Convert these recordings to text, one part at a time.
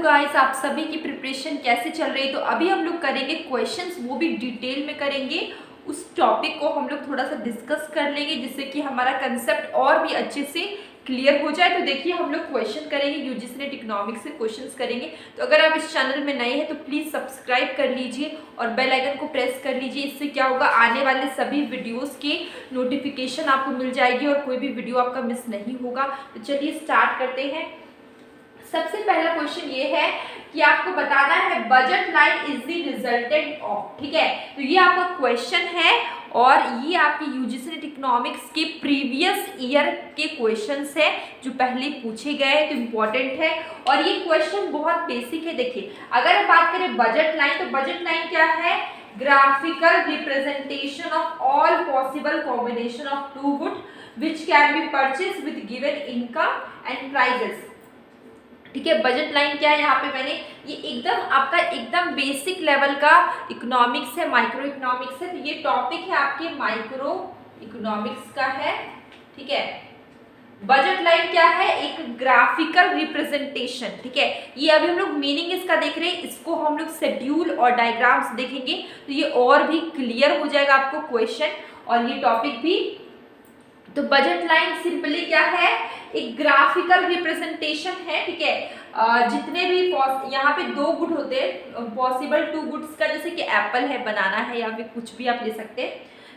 Guys, आप सभी की प्रिपरेशन कैसे चल रही है? तो अभी हम लोग करेंगे क्वेश्चंस, वो भी डिटेल में करेंगे। उस टॉपिक को हम लोग थोड़ा सा डिस्कस कर लेंगे जिससे कि हमारा कंसेप्ट और भी अच्छे से क्लियर हो जाए। तो देखिए, हम लोग क्वेश्चन करेंगे, यूजीसी नेट इकोनॉमिक्स से क्वेश्चंस करेंगे। तो अगर आप इस चैनल में नए हैं तो प्लीज़ सब्सक्राइब कर लीजिए और बेल आइकन को प्रेस कर लीजिए। इससे क्या होगा, आने वाले सभी वीडियोज़ की नोटिफिकेशन आपको मिल जाएगी और कोई भी वीडियो आपका मिस नहीं होगा। तो चलिए स्टार्ट करते हैं। सबसे पहला क्वेश्चन ये है कि आपको बताना है budget line is the resultant of. ठीक है, तो ये आपका क्वेश्चन है और ये आपके यूजीसी नेट इकोनॉमिक्स के प्रीवियस ईयर के क्वेश्चंस है जो पहले पूछे गए, तो इम्पोर्टेंट है। और ये क्वेश्चन बहुत बेसिक है। देखिए, अगर हम बात करें बजट लाइन, तो बजट लाइन क्या है? Graphical representation of all possible combination of to good which can be purchase with given income and prices. ठीक है, बजट लाइन क्या है? यहाँ पे मैंने ये एकदम आपका एकदम बेसिक लेवल का इकोनॉमिक्स है, माइक्रो इकोनॉमिक्स है। तो ये टॉपिक है आपके माइक्रो इकोनॉमिक्स का है। ठीक है, बजट लाइन क्या है? एक ग्राफिकल रिप्रेजेंटेशन। ठीक है, ये अभी हम लोग मीनिंग इसका देख रहे हैं, इसको हम लोग शेड्यूल और डायग्राम्स देखेंगे तो ये और भी क्लियर हो जाएगा आपको क्वेश्चन और ये टॉपिक भी। तो बजट लाइन सिंपली क्या है? एक ग्राफिकल रिप्रेजेंटेशन है। ठीक है, जितने भी यहाँ पे दो गुड होते हैं, पॉसिबल टू गुड्स का, जैसे कि एप्पल है, बनाना है, या फिर कुछ भी आप ले सकते हैं।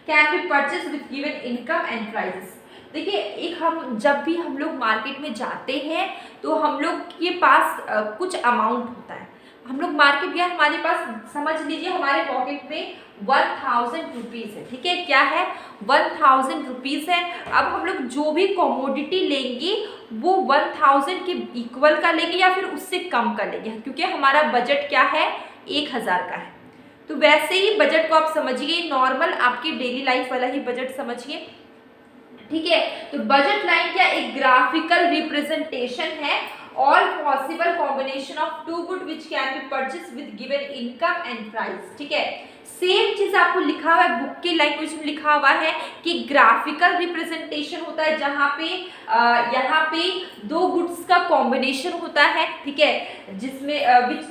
Can be purchase with given income and prices. देखिए, एक हम जब भी हम लोग मार्केट में जाते हैं तो हम लोग के पास कुछ अमाउंट होता है। हम लोग मार्केट गए, हमारे पास समझ लीजिए हमारे पॉकेट में 1000 रुपीज़ है। ठीक है, क्या है? 1000 रुपीज़ है। अब हम लोग जो भी कमोडिटी लेंगे वो 1000 के इक्वल का लेंगे या फिर उससे कम का लेंगे, क्योंकि हमारा बजट क्या है? 1000 का है। तो वैसे ही बजट को आप समझिए, नॉर्मल आपकी डेली लाइफ वाला ही बजट समझिए। ठीक है, तो बजट लाइन क्या? एक ग्राफिकल रिप्रेजेंटेशन है all possible combination of to good which can be purchase with given income and price. ठीक है, सेम चीज आपको लिखा हुआ है, बुक के लैंग्वेज में लिखा हुआ है कि ग्राफिकल रिप्रेजेंटेशन होता है जहां पे यहाँ पे दो गुड्स का कॉम्बिनेशन होता है। ठीक है, जिसमें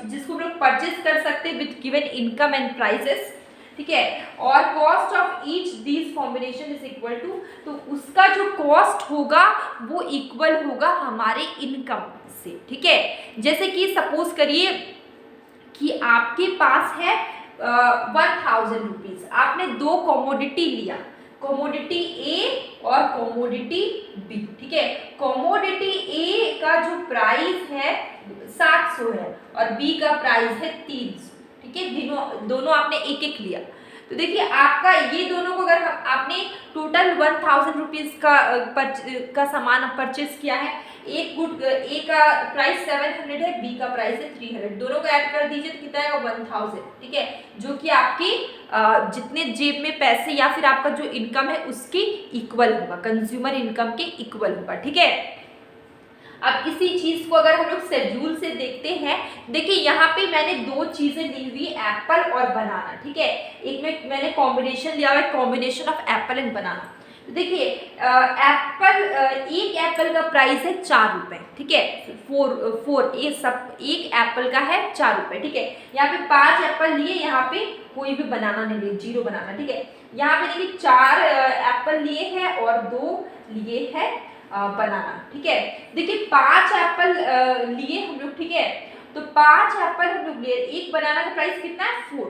जिसको हम लोग परचेज कर सकते हैं with given income and prices. ठीक है, और cost of each these combination is equal to, तो उसका जो कॉस्ट होगा वो इक्वल होगा हमारे इनकम से। ठीक है, जैसे कि सपोज करिए कि आपके पास है 1000 रुपीज, आपने दो कॉमोडिटी लिया, कॉमोडिटी ए और कॉमोडिटी बी। ठीक है, कॉमोडिटी ए का जो प्राइस है 700 है और बी का प्राइस है 300। ठीक है, दोनों आपने एक एक लिया। तो देखिए, आपका ये दोनों को अगर आपने टोटल 1000 रुपीज़ का सामान परचेज किया है, एक गुड ए का प्राइस 700 है, बी का प्राइस है 300, दोनों को ऐड कर दीजिए तो कितना आएगा? 1000। ठीक है, जो कि आपकी जितने जेब में पैसे या फिर आपका जो इनकम है उसकी इक्वल होगा, कंज्यूमर इनकम के इक्वल होगा। ठीक है, अब इसी चीज को अगर हम लोग शेड्यूल से देखते हैं, देखिए यहाँ पे मैंने दो चीजें ली हुई, एप्पल और बनाना। ठीक है, एक में मैंने कॉम्बिनेशन लिया हुआ है, कॉम्बिनेशन ऑफ एप्पल एंड बनाना। तो देखिए, एक एप्पल का प्राइस है 4 रुपए। ठीक है, एक एप्पल का है 4 रुपए। ठीक है, यहाँ पे 5 एप्पल लिए, यहाँ पे कोई भी बनाना नहीं लिए, 0 बनाना। ठीक है, यहाँ पे देखिए 4 एप्पल लिए हैं और 2 लिए हैं बनाना। ठीक है, देखिए 5 एप्पल लिए हम लोग। ठीक है, तो 5 एप्पल हम लोग लिए, एक बनाना का प्राइस कितना है? 4।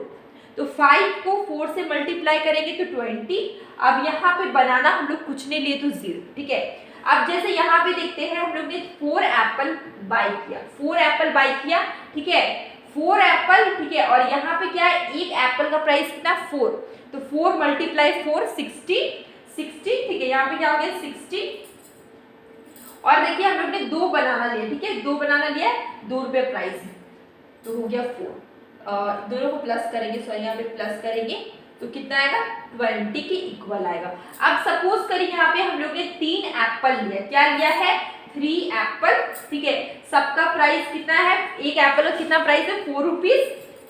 तो 5 को 4 से मल्टीप्लाई करेंगे तो 20। अब यहाँ पे बनाना हम लोग कुछ नहीं लिए तो 0। ठीक है, अब जैसे यहाँ पे देखते हैं, हम लोग ने 4 एप्पल बाई किया, 4 एप्पल बाई किया। ठीक है, 4 एप्पल। ठीक है, और यहाँ पे क्या है? एक एप्पल का प्राइस कितना? 4। तो 4 मल्टीप्लाई 4 60। ठीक है, यहाँ पे क्या हो गया? 60। और देखिए, हम लोग ने 2 बनाना लिया। ठीक है, 2 बनाना लिया, 2 रुपये प्राइस है, तो हो गया 4। दोनों को प्लस करेंगे, सॉरी यहाँ पे प्लस करेंगे तो कितना आएगा? 20 के इक्वल आएगा। अब सपोज करिए यहाँ पे हम लोग ने 3 एप्पल लिया, क्या लिया है? 3 एप्पल। ठीक है, सबका प्राइस कितना है? एक एप्पल का कितना प्राइस है? 4 रुपीज।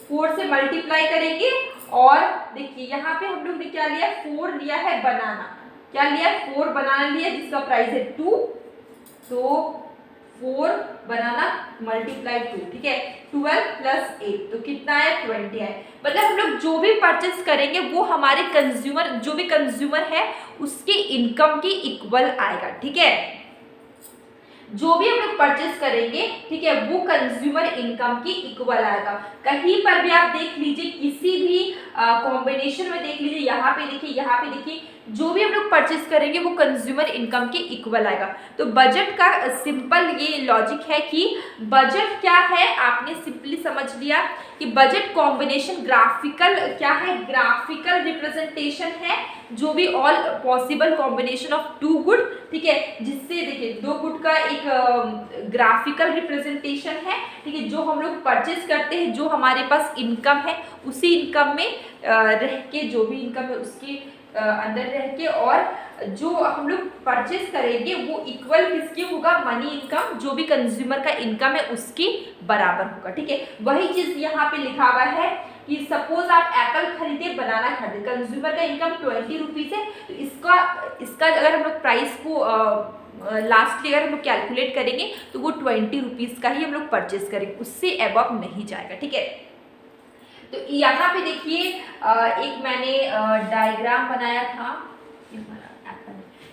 4 से मल्टीप्लाई करेंगे और देखिए यहाँ पे हम लोग ने क्या लिया? 4 लिया है बनाना। क्या लिया? 4 बनाना लिया जिसका प्राइस है 2। तो 4 बनाना मल्टीप्लाई 2, ठीक है, 12 प्लस 8 तो कितना है 20 है। मतलब हम लोग जो भी परचेस करेंगे वो हमारे कंज्यूमर, जो भी कंज्यूमर है उसके इनकम के इक्वल आएगा, ठीक है। जो भी हम लोग परचेस करेंगे, ठीक है, वो कंज्यूमर इनकम की इक्वल आएगा। कहीं पर भी आप देख लीजिए, किसी भी कॉम्बिनेशन में देख लीजिए, यहाँ पे देखिए, यहाँ पे देखिए, जो भी हम लोग परचेस करेंगे वो कंज्यूमर इनकम के इक्वल आएगा। तो बजट का सिंपल ये लॉजिक है कि बजट क्या है, आपने सिंपली समझ लिया कि बजट कॉम्बिनेशन ग्राफिकल क्या है, ग्राफिकल रिप्रेजेंटेशन है, जो भी all possible combination of to good, ठीक है, जिससे देखिए दो गुड का एक ग्राफिकल रिप्रेजेंटेशन है, ठीक है, जो हम लोग परचेस करते हैं, जो हमारे पास इनकम है उसी इनकम में रह के, जो भी इनकम है उसके अंदर रह के, और जो हम लोग परचेस करेंगे वो इक्वल किसके होगा, मनी इनकम, जो भी कंज्यूमर का इनकम है उसके बराबर होगा, ठीक है। वही चीज यहाँ पे लिखा हुआ है कि सपोज आप एप्पल खरीदे, बनाना खरीदे, कंज्यूमर का इनकम 20 रुपीज है, तो इसका अगर हम लोग प्राइस को लास्टली अगर हम लोग कैलकुलेट करेंगे तो वो 20 रुपीज का ही हम लोग परचेस करेंगे, उससे अबव नहीं जाएगा, ठीक है। तो यहाँ पे देखिए एक मैंने डायग्राम बनाया था,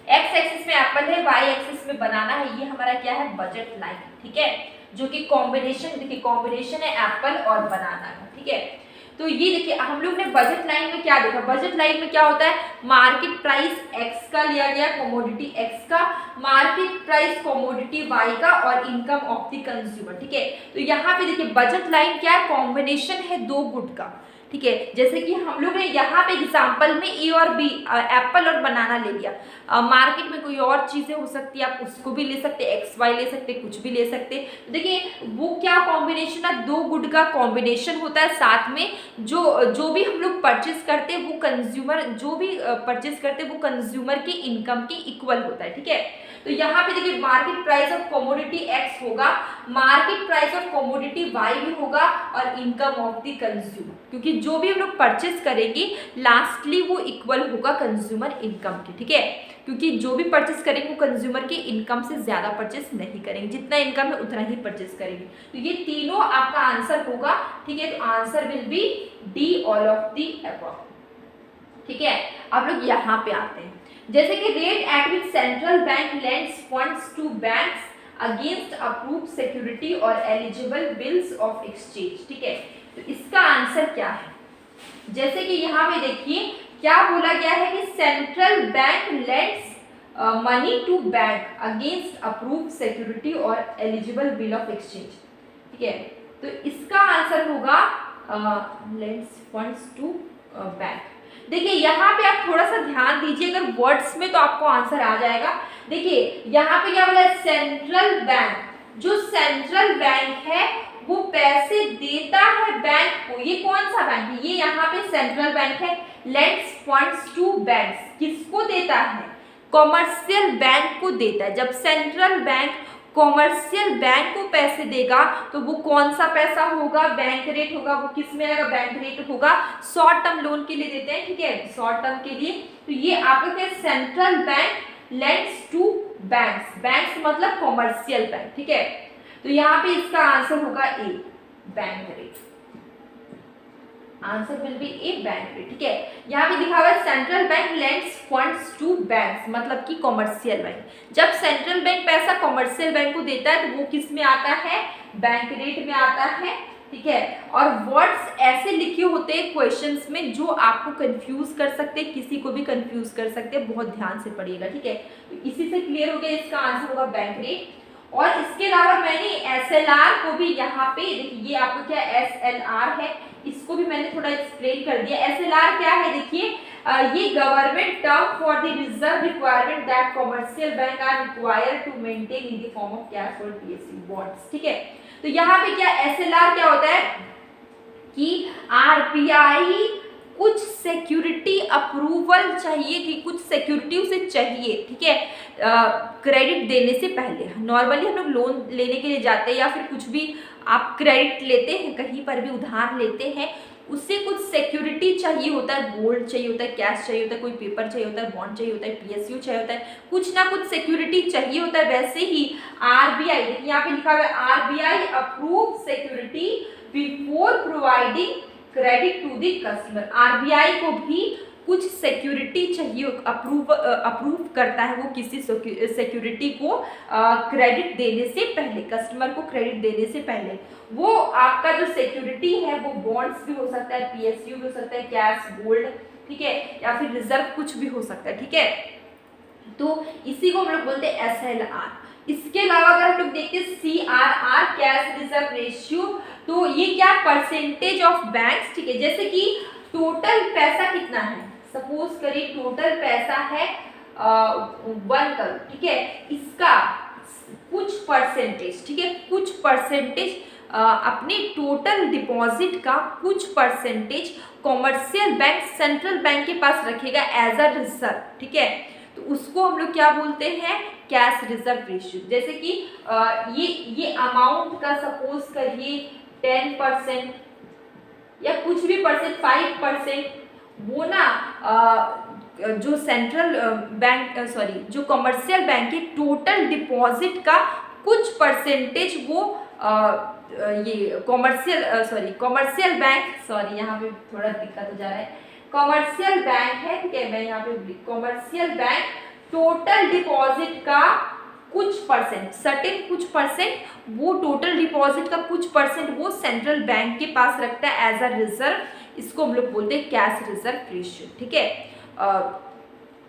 एक्स एक्सिस में एप्पल है, वाई एक्सिस में बनाना है, ये हमारा क्या है, बजट लाइन, ठीक है, जो कि कॉम्बिनेशन, देखिए कॉम्बिनेशन है एप्पल और बनाना का, ठीक है। तो ये देखिए हम लोग ने बजट लाइन में क्या देखा, बजट लाइन में क्या होता है, मार्केट प्राइस एक्स का लिया गया, कमोडिटी एक्स का, मार्केट प्राइस कमोडिटी वाई का, और इनकम ऑफ द कंज्यूमर, ठीक है। तो यहाँ पे देखिए बजट लाइन क्या है, कॉम्बिनेशन है दो गुड का, ठीक है। जैसे कि हम लोग ने यहाँ पे एग्जांपल में ए और बी, एप्पल और बनाना ले लिया, मार्केट में कोई और चीजें हो सकती है, आप उसको भी ले सकते, एक्स वाई ले सकते, कुछ भी ले सकते। देखिए वो क्या कॉम्बिनेशन है, दो गुड का कॉम्बिनेशन होता है, साथ में जो भी हम लोग परचेस करते हैं वो कंज्यूमर, जो भी परचेस करते हैं वो कंज्यूमर के इनकम के इक्वल होता है, ठीक है। तो यहाँ पे देखिए market price of commodity x होगा, market price of commodity Y भी होगा, और इनकम ऑफ द कंज्यूमर, क्योंकि जो भी हम लोग परचेस करेंगे लास्टली वो इक्वल होगा कंज्यूमर इनकम के, ठीक है, क्योंकि जो भी परचेस करेंगे वो कंज्यूमर के इनकम से ज्यादा परचेस नहीं करेंगे, जितना इनकम है उतना ही परचेस करेंगे। तो ये तीनों आपका आंसर होगा, ठीक है। तो answer will be D, all of the above, ठीक है। अब लोग यहाँ पे आते हैं, जैसे कि rate at which central bank lends funds to banks against approved security और एलिजिबल बिल्स ऑफ एक्सचेंज, ठीक है। तो इसका आंसर क्या है, जैसे कि यहाँ पे देखिए क्या बोला गया है कि central bank lends money to bank against approved security और एलिजिबल बिल ऑफ एक्सचेंज, ठीक है। तो इसका आंसर होगा लेंड्स फंड्स टू बैंक। देखिए यहाँ पे आप थोड़ा सा ध्यान दीजिए, अगर वर्ड्स में तो आपको आंसर आ जाएगा। देखिए यहाँ पे क्या बोला है, सेंट्रल बैंक, जो सेंट्रल बैंक है वो पैसे देता है बैंक को, ये कौन सा बैंक है, ये यहाँ पे सेंट्रल बैंक है, लेंड्स फंड्स टू बैंक्स, किसको देता है, कॉमर्शियल बैंक को देता है। जब सेंट्रल बैंक कॉमर्शियल बैंक को पैसे देगा तो वो कौन सा पैसा होगा, बैंक रेट होगा, वो किस में आएगा, बैंक रेट होगा, शॉर्ट टर्म लोन के लिए देते हैं, ठीक है, शॉर्ट टर्म के लिए। तो ये आपका क्या, central bank lends to banks, banks मतलब कॉमर्शियल बैंक, ठीक है। तो यहाँ पे इसका आंसर होगा ए, bank rate, answer will be A, bank rate, ठीक है। यहाँ पे लिखा हुआ है central bank lends funds to banks, मतलब कि कॉमर्शियल बैंक। जब सेंट्रल बैंक पैसा कॉमर्शियल बैंक को देता है तो वो किस में आता है, बैंक रेट में आता है, ठीक है। और वर्ड्स ऐसे लिखे होते हैं क्वेश्चंस में जो आपको कंफ्यूज कर सकते हैं, किसी को भी कंफ्यूज कर सकते हैं, बहुत ध्यान से पढ़िएगा, ठीक है। तो इसी से क्लियर हो गया, इसका आंसर होगा बैंक रेट। और इसके अलावा मैंने एसएलआर को भी यहाँ पे देखिए, ये आपको क्या एसएलआर है, इसको भी मैंने थोड़ा एक्सप्लेन कर दिया। एसएलआर क्या है, देखिए ये government term for the reserve requirement that commercial bank are required to maintain in the form of cash और पीएसयू बॉन्ड्स, ठीक है। तो यहाँ पे क्या एसएलआर क्या होता है कि आरबीआई कुछ सिक्योरिटी अप्रूवल चाहिए, कि कुछ सिक्योरिटी उसे चाहिए, ठीक है, क्रेडिट देने से पहले। नॉर्मली हम लोग लोन लेने के लिए जाते हैं या फिर कुछ भी आप क्रेडिट लेते हैं, कहीं पर भी उधार लेते हैं, उसे कुछ सिक्योरिटी चाहिए होता है, गोल्ड चाहिए होता है, कैश चाहिए होता है, कोई पेपर चाहिए होता है, बॉन्ड चाहिए होता है, पीएसयू चाहिए होता है, कुछ ना कुछ सिक्योरिटी चाहिए होता है। वैसे ही आरबीआई, देखिए यहाँ पे लिखा हुआ है RBI approve security before providing credit to the customer. RBI को भी कुछ सिक्योरिटी चाहिए, अप्रूव करता है वो किसी सिक्योरिटी को क्रेडिट देने से पहले, कस्टमर को क्रेडिट देने से पहले। वो आपका जो सिक्योरिटी है वो बॉन्ड्स भी हो सकता है, पीएसयू भी हो सकता है, कैश, गोल्ड, ठीक है, या फिर रिजर्व कुछ भी हो सकता है, ठीक है। तो इसी को हम लोग बोलते हैं एसएलआर। इसके अलावा अगर हम लोग देखते हैं सीआरआर, कैश रिजर्व रेशियो, तो ये क्या परसेंटेज ऑफ बैंक्स, ठीक है, जैसे कि टोटल पैसा कितना है, सपोज करिए टोटल पैसा है 1 करोड़, ठीक है, इसका कुछ परसेंटेज, ठीक है, कुछ परसेंटेज अपने टोटल डिपॉजिट का कुछ percentage commercial bank central bank के पास रखेगा एज अ रिजर्व, ठीक है। तो उसको हम लोग क्या बोलते हैं, कैश रिजर्व रेशियो। जैसे कि ये अमाउंट का सपोज करिए 10% या कुछ भी परसेंट, 5%, वो ना जो सेंट्रल बैंक जो कमर्शियल बैंक के टोटल डिपॉजिट का कुछ परसेंटेज वो ये कमर्शियल बैंक, यहाँ पे थोड़ा दिक्कत हो जा रहा है, कमर्शियल बैंक है, ठीक है, मैं यहाँ पे कमर्शियल बैंक टोटल डिपॉजिट का कुछ परसेंट, सर्टेन कुछ परसेंट, वो टोटल डिपॉजिट का कुछ परसेंट वो सेंट्रल बैंक के पास रखता है एज अ रिजर्व। इसको हम लोग बोलते हैं कैश रिजर्व रेशियो, ठीक है।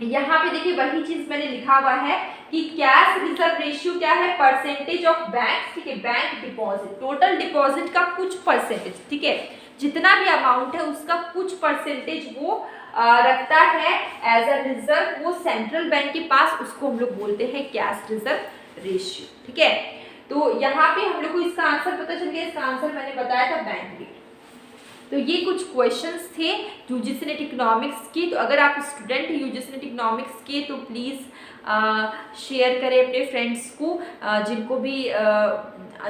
यहाँ पे देखिए वही चीज मैंने लिखा हुआ है कि कैश रिजर्व रेशियो क्या है, परसेंटेज ऑफ बैंक, ठीक है, बैंक डिपॉजिट, टोटल डिपॉजिट का कुछ परसेंटेज, ठीक है, जितना भी अमाउंट है उसका कुछ परसेंटेज वो रखता है एज अ रिजर्व वो सेंट्रल बैंक के पास, उसको हम लोग बोलते हैं कैश रिजर्व रेशियो, ठीक है। तो यहाँ पे हम लोग को इसका आंसर पता चल गया, इसका आंसर मैंने बताया था बैंक रेट। तो ये कुछ क्वेश्चंस थे यूजीसी नेट इकोनॉमिक्स के। तो अगर आप स्टूडेंट हैं यूजीसी नेट इकोनॉमिक्स के तो प्लीज़ शेयर करें अपने फ्रेंड्स को, जिनको भी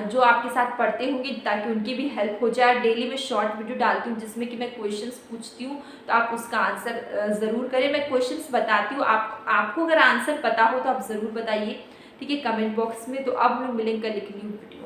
जो आपके साथ पढ़ते होंगे, ताकि उनकी भी हेल्प हो जाए। डेली मैं शॉर्ट वीडियो डालती हूँ जिसमें कि मैं क्वेश्चंस पूछती हूँ, तो आप उसका आंसर ज़रूर करें। मैं क्वेश्चंस बताती हूँ, आपको अगर आंसर पता हो तो आप ज़रूर बताइए, ठीक है, कमेंट बॉक्स में। तो अब हम लोग मिलेंगे कल एक न्यू वीडियो।